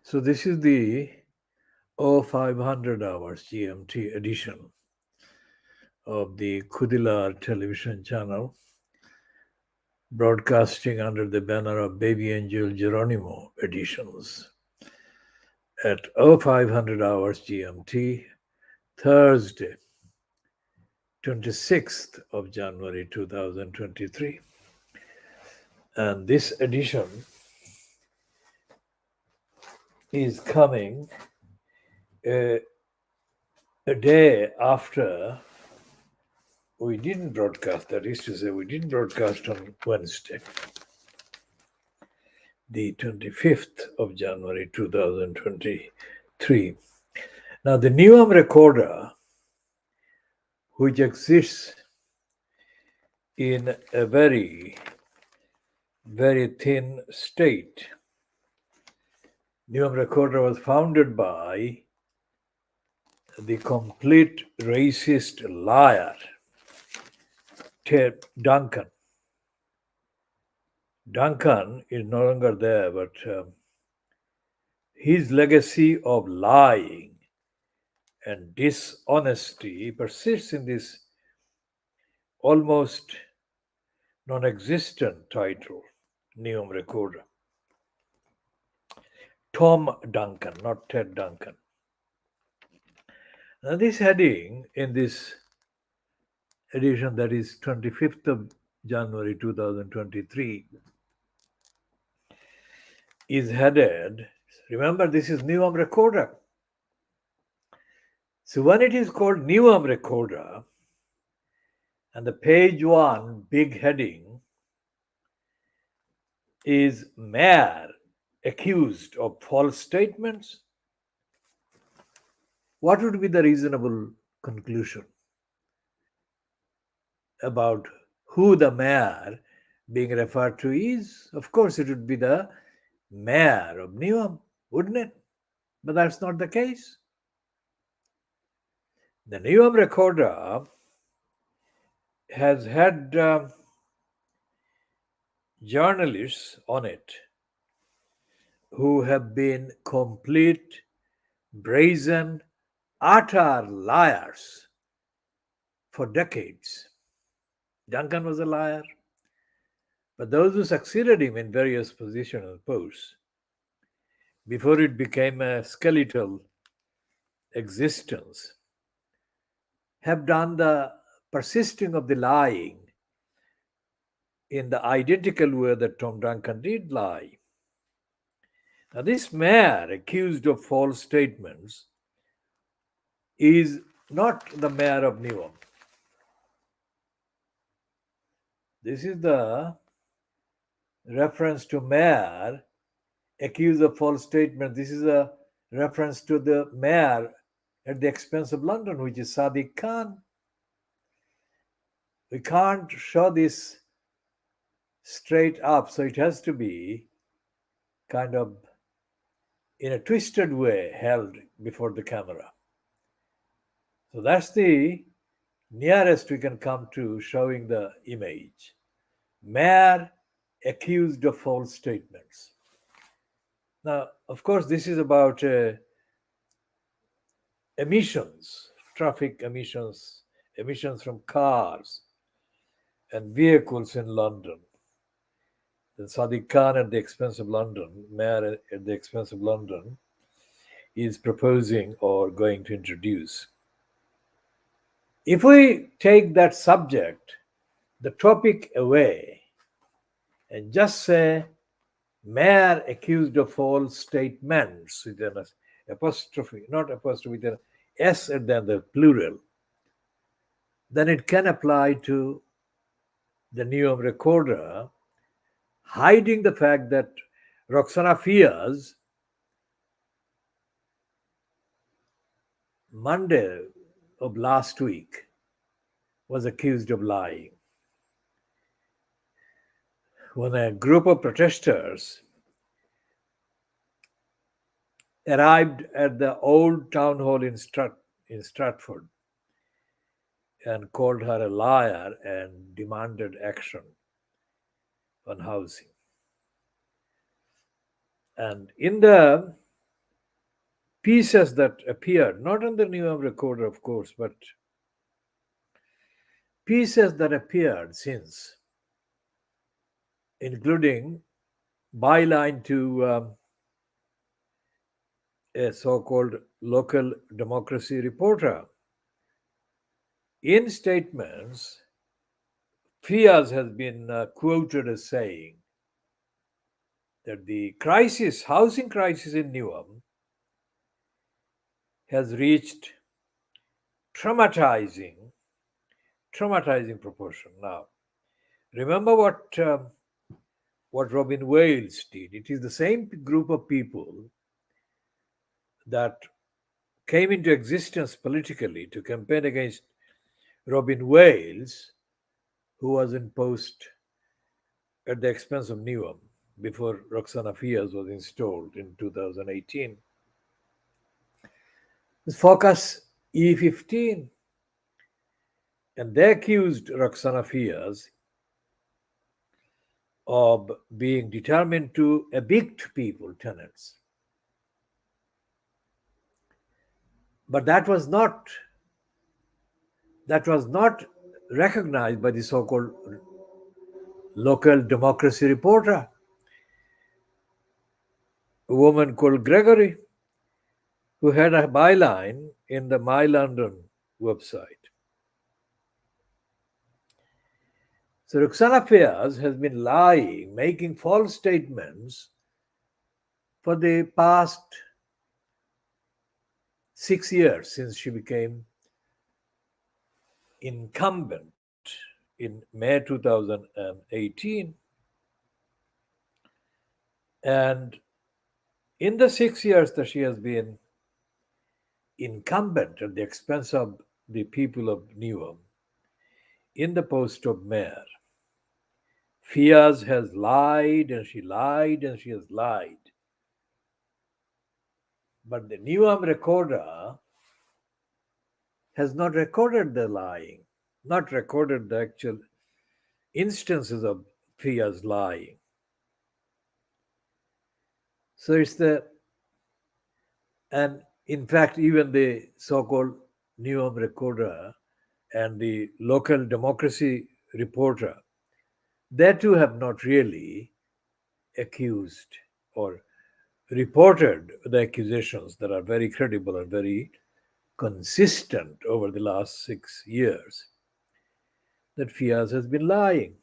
So this is the 0500 hours GMT edition of the KhoodeelaarTV television channel, broadcasting under the banner of Baby Angel Geronimo editions at 0500 hours GMT, Thursday, 26th of January 2023. And this edition is coming a day after we didn't broadcast, that is to say, we didn't broadcast on Wednesday, the 25th of January 2023. Now, the Newham recorder, which exists in a very, very thin state, Newham recorder was founded by the complete racist liar, Ted Duncan. Duncan is no longer there, but his legacy of lying and dishonesty persists in this almost non-existent title, Newham recorder. Tom Duncan, not Ted Duncan. Now, this heading in this edition, that is 25th of January 2023, is headed, remember this is Newham recorder. So when it is called Newham recorder, and the page one big heading is mayor accused of false statements, what would be the reasonable conclusion about who the mayor being referred to is? Of course, it would be the mayor of Newham, wouldn't it? But that's not the case. The Newham recorder has had journalists on it who have been complete, brazen, utter liars for decades. Duncan was a liar, but those who succeeded him in various positions and posts before it became a skeletal existence have done the persisting of the lying in the identical way that Tom Duncan did lie. Now, this mayor accused of false statements is not the mayor of Newham. This is the reference to mayor accused of false statements. This is a reference to the mayor at the expense of London, which is Sadiq Khan. We can't show this straight up, so it has to be kind of in a twisted way held before the camera. So that's the nearest we can come to showing the image. Mayor accused of false statements. Now, of course, this is about emissions, traffic emissions, emissions from cars and vehicles in London. And Sadiq Khan at the expense of London, mayor at the expense of London, is proposing or going to introduce. If we take that subject, the topic away, and just say mayor accused of false statements with an apostrophe, not apostrophe, with an S at the end, the plural, then it can apply to the Newham recorder, hiding the fact that Roxana Fiaz, Monday of last week, was accused of lying. When a group of protesters arrived at the old town hall in Stratford and called her a liar and demanded action on housing. And in the pieces that appeared, not on the Newark Recorder, of course, but pieces that appeared since, including byline to a so called local democracy reporter. In statements, Fiaz has been quoted as saying that the housing crisis in Newark, has reached traumatizing, traumatizing proportion. Now, remember what Robin Wales did. It is the same group of people that came into existence politically to campaign against Robin Wales, who was in post at the expense of Newham before Roxana Fias was installed in 2018. This focus E15, and they accused Roxana Fias of being determined to evict people, tenants. But that was not recognized by the so-called local democracy reporter, a woman called Gregory, who had a byline in the My London website. So Roxana Fias has been lying, making false statements for the past 6 years since she became incumbent in May 2018. And in the 6 years that she has been incumbent at the expense of the people of Newham in the post of mayor, Fiaz has lied and she lied and she has lied. But the Newham recorder has not recorded the lying, not recorded the actual instances of Fiaz lying. So and in fact, even the so called Newham recorder and the local democracy reporter, they too have not really accused or reported the accusations that are very credible and very consistent over the last 6 years that Fiaz has been lying.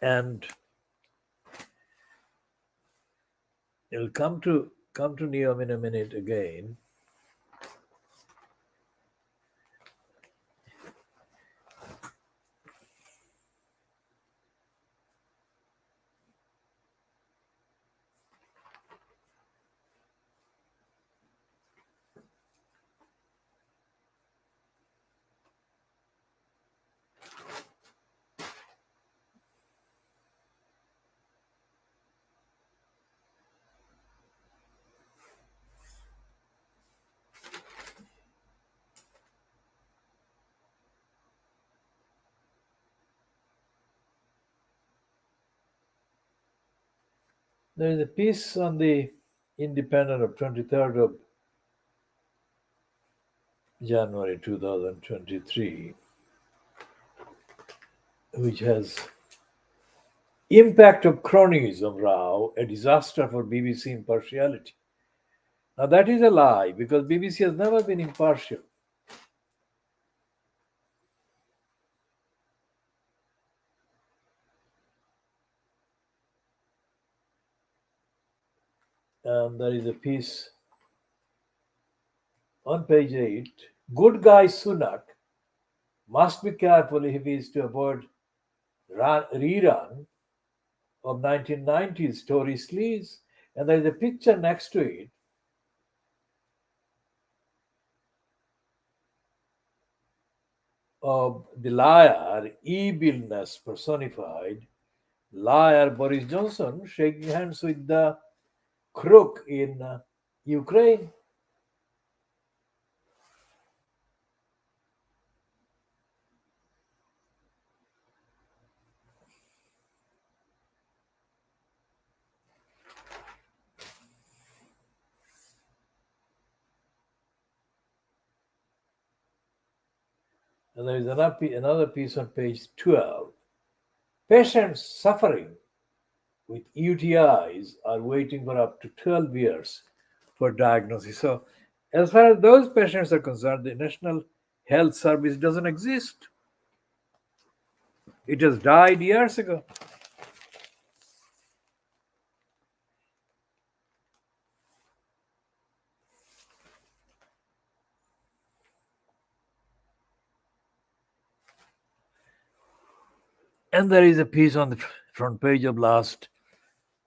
And it'll come to Neom in a minute again. There is a piece on the Independent of 23rd of January 2023, which has impact of cronyism, Rao, a disaster for BBC impartiality. Now that is a lie because BBC has never been impartial. And there is a piece on page 8. Good guy Sunak must be careful if he is to avoid rerun of 1990s Tory sleaze. And there is a picture next to it of the liar, evilness personified, liar Boris Johnson shaking hands with the crook in Ukraine. And there is another piece on page 12. Patients suffering with UTIs are waiting for up to 12 years for diagnosis. So, as far as those patients are concerned, the National Health Service doesn't exist. It has died years ago. And there is a piece on the front page of last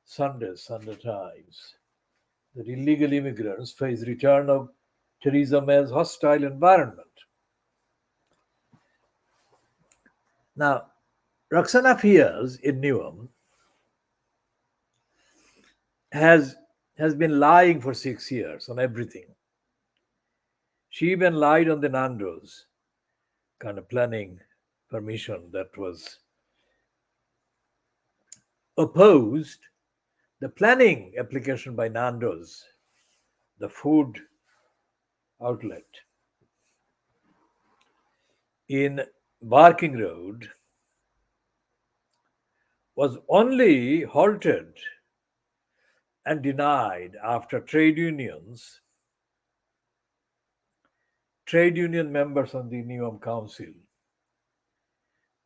Sunday's Sunday Times that illegal immigrants face return of Theresa May's hostile environment. Now, Roxana Fiers in Newham has been lying for 6 years on everything. She even lied on the Nando's kind of planning permission that was opposed. The planning application by Nando's, the food outlet in Barking Road, was only halted and denied after trade union members on the Newham Council,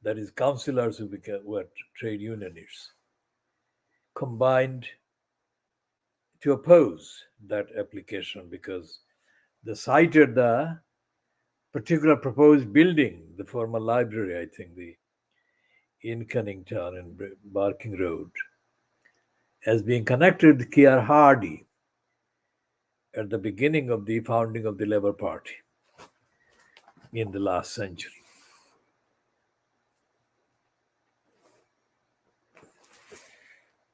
that is, councillors who were trade unionists, combined to oppose that application because they cited the particular proposed building, the former library, I think, in Cunnington and Barking Road, as being connected with Keir Hardie at the beginning of the founding of the Labour Party in the last century.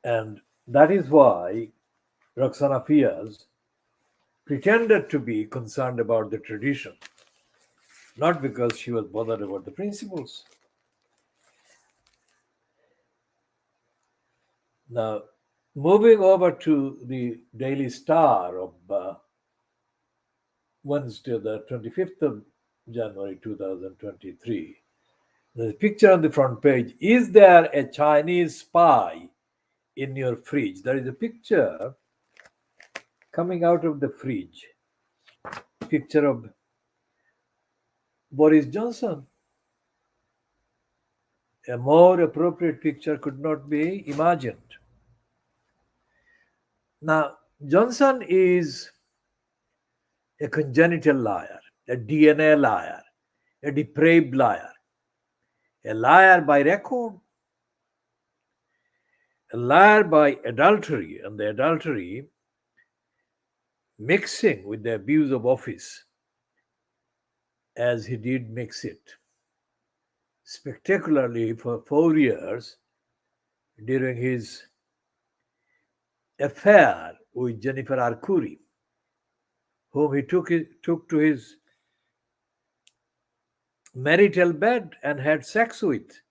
And that is why Roxana Fiers pretended to be concerned about the tradition, not because she was bothered about the principles. Now, moving over to the Daily Star of Wednesday, the 25th of January 2023, the picture on the front page: is there a Chinese spy in your fridge? There is a picture coming out of the fridge, picture of Boris Johnson. A more appropriate picture could not be imagined. Now, Johnson is a congenital liar, a DNA liar, a depraved liar, a liar by record, a liar by adultery, and the adultery mixing with the abuse of office, as he did mix it spectacularly for 4 years during his affair with Jennifer Arcuri, whom he took to his marital bed and had sex with,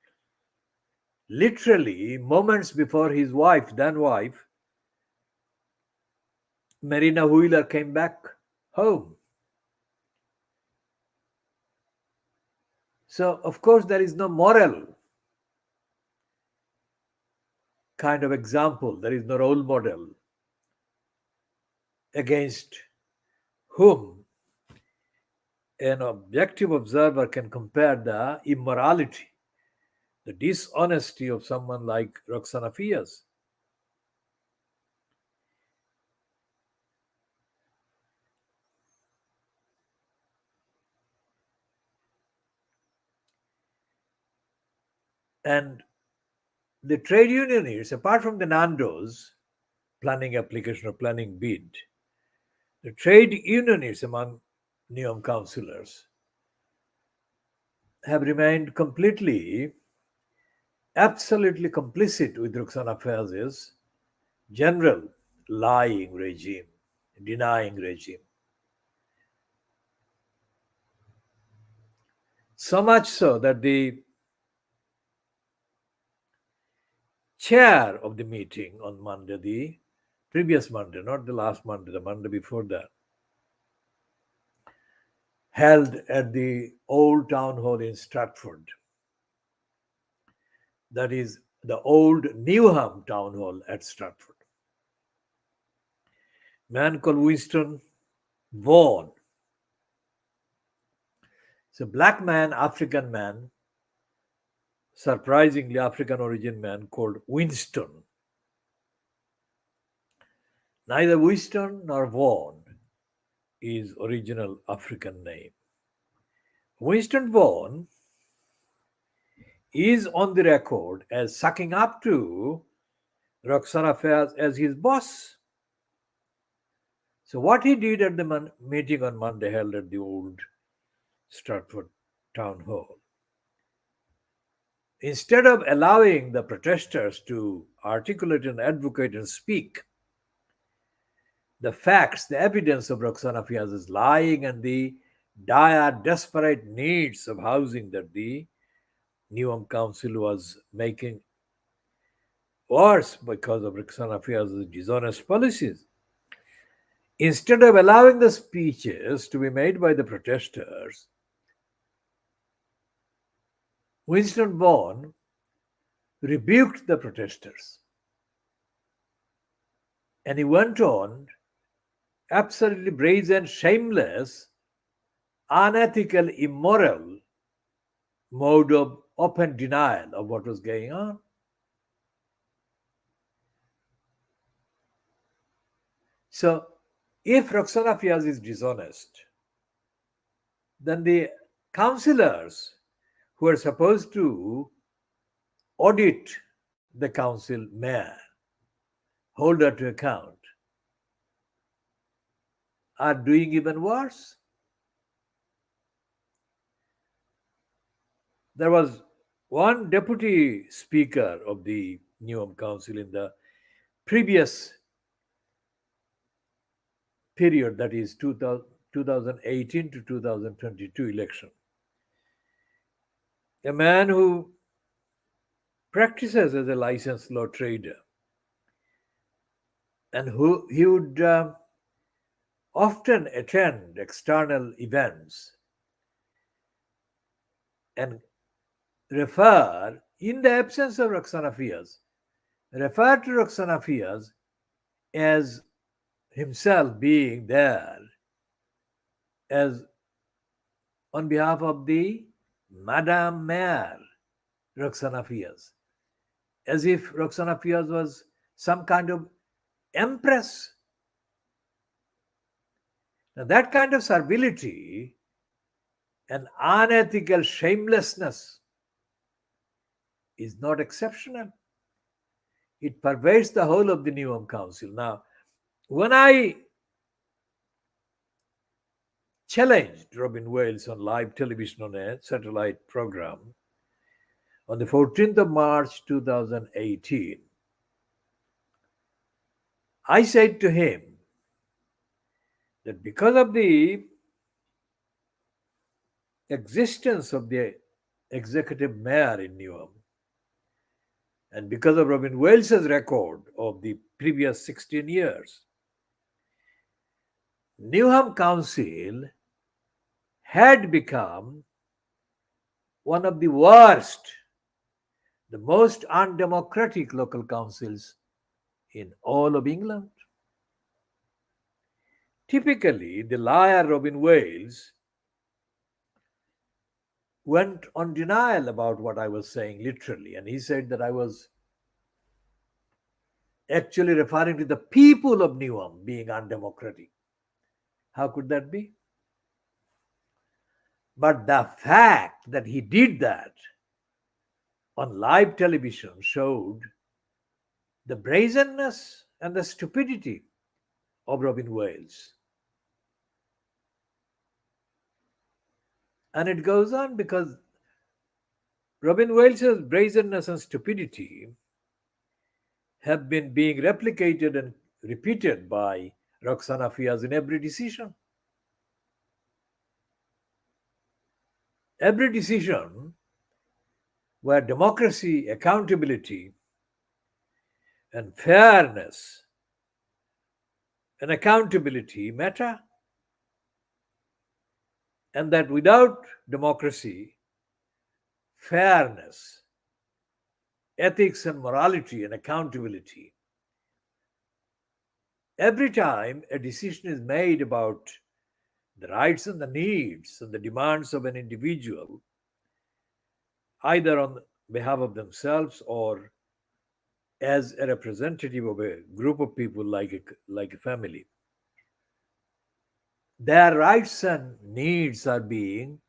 literally moments before his then wife, Marina Wheeler, came back home. So, of course, there is no moral kind of example, there is no role model against whom an objective observer can compare the immorality, the dishonesty of someone like Roxana Fiers. And the trade unionists, apart from the Nando's planning application or planning bid, the trade unionists among Newham councillors have remained absolutely complicit with Roxana Fiers' general lying regime, denying regime. So much so that the chair of the meeting on Monday, the previous Monday, not the last Monday, the Monday before that, held at the old town hall in Stratford. That is the old Newham town hall at Stratford. Man called Winston Vaughan. It's a black man, African man, surprisingly African origin man called Winston. Neither Winston nor Vaughan is original African name. Winston Vaughan is on the record as sucking up to Roxana Fayaz as his boss. So what he did at the meeting on Monday held at the old Stratford town hall, instead of allowing the protesters to articulate and advocate and speak the facts, the evidence of Roxana Fayaz's lying and the dire, desperate needs of housing that the Newham Council was making worse because of Roxana Fayaz's dishonest policies. Instead of allowing the speeches to be made by the protesters, Winston Vaughan rebuked the protesters. And he went on absolutely brazen, shameless, unethical, immoral mode of open denial of what was going on. So, if Roxana Fayaz is dishonest, then the councillors who are supposed to audit the council mayor, hold her to account, are doing even worse. There was one deputy speaker of the Newham Council in the previous period, that is 2018 to 2022 election. A man who practices as a licensed law trader and who he would often attend external events and refer, in the absence of Roxana Fayaz, refer to Roxana Fayaz as himself being there as on behalf of the Madame Mayor Roxana Fayaz, as if Roxana Fayaz was some kind of empress. Now, that kind of servility and unethical shamelessness is not exceptional. It pervades the whole of the Newham Council. Now, when I challenged Robin Wales on live television on a satellite program on the 14th of March 2018, I said to him that because of the existence of the executive mayor in Newham, and because of Robin Wales's record of the previous 16 years, Newham Council had become one of the worst, the most undemocratic local councils in all of England. Typically, the liar Robin Wales went on denial about what I was saying literally, and he said that I was actually referring to the people of Newham being undemocratic. How could that be? But the fact that he did that on live television showed the brazenness and the stupidity of Robin Wales. And it goes on because Robin Wales's brazenness and stupidity have been being replicated and repeated by Roxana Fayaz in every decision. Every decision where democracy, accountability, and fairness and accountability matter. and that without democracy, fairness, ethics and morality and accountability, every time a decision is made about the rights and the needs and the demands of an individual, either on behalf of themselves or as a representative of a group of people like a family, their rights and needs are being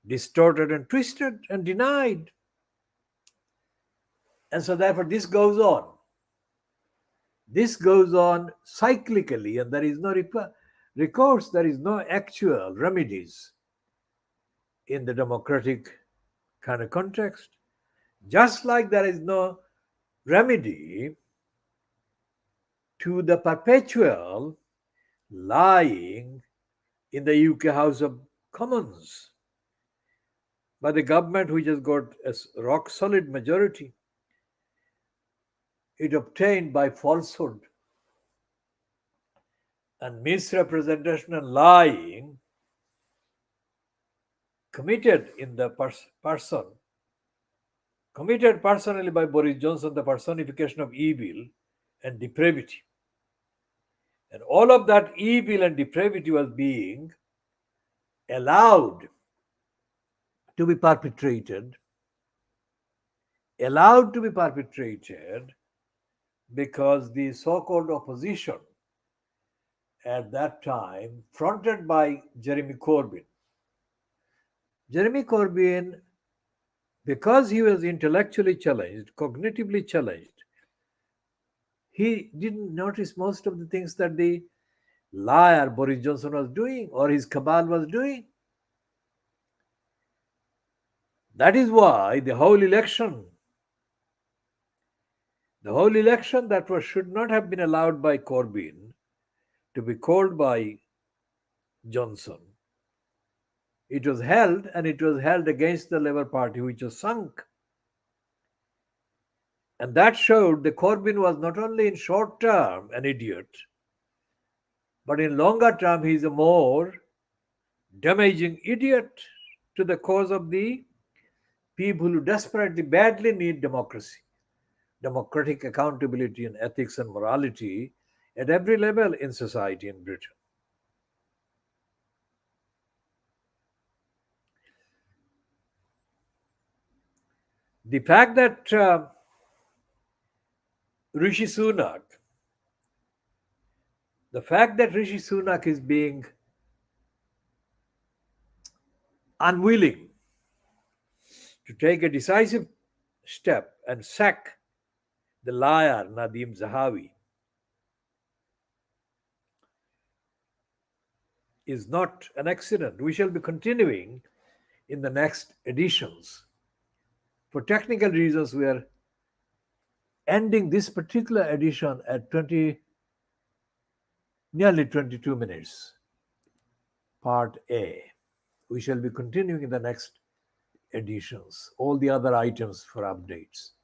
distorted and twisted and denied. And so, therefore, this goes on. This goes on cyclically, and there is no recourse, there is no actual remedies in the democratic kind of context. Just like there is no remedy to the perpetual lying in the UK House of Commons by the government, which has got a rock solid majority. It obtained by falsehood and misrepresentation and lying committed in the person, committed personally by Boris Johnson, the personification of evil and depravity. And all of that evil and depravity was being allowed to be perpetrated, because the so-called opposition at that time, fronted by Jeremy Corbyn, because he was intellectually challenged, cognitively challenged, he didn't notice most of the things that the liar Boris Johnson was doing or his cabal was doing. That is why the whole election that should not have been allowed by Corbyn to be called by Johnson, it was held, and it was held against the Labour Party, which was sunk. And that showed that Corbyn was not only in short term an idiot, but in longer term he is a more damaging idiot to the cause of the people who desperately, badly need democracy, democratic accountability and ethics and morality at every level in society in Britain. The fact that Rishi Sunak is being unwilling to take a decisive step and sack the liar Nadeem Zahawi is not an accident. We shall be continuing in the next editions. For technical reasons, we are ending this particular edition at nearly 22 minutes, part A. We shall be continuing in the next editions, all the other items for updates.